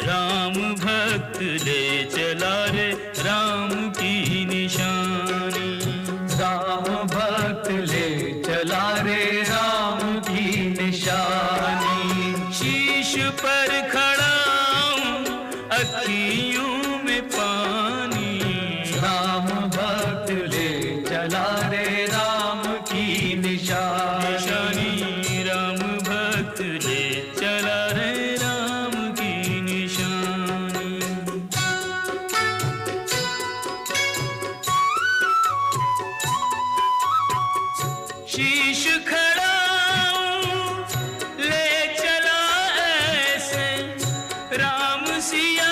राम भक्त ले चला रे राम की निशानी। राम भक्त ले चला रे राम की निशानी। शीश पर खड़ा हूँ अखियों में पानी। राम भक्त ले चला रे राम की निशानी। राम भक्त ले चला रे राम की निशानी। शीश खड़ा ले चला ऐसे राम सिया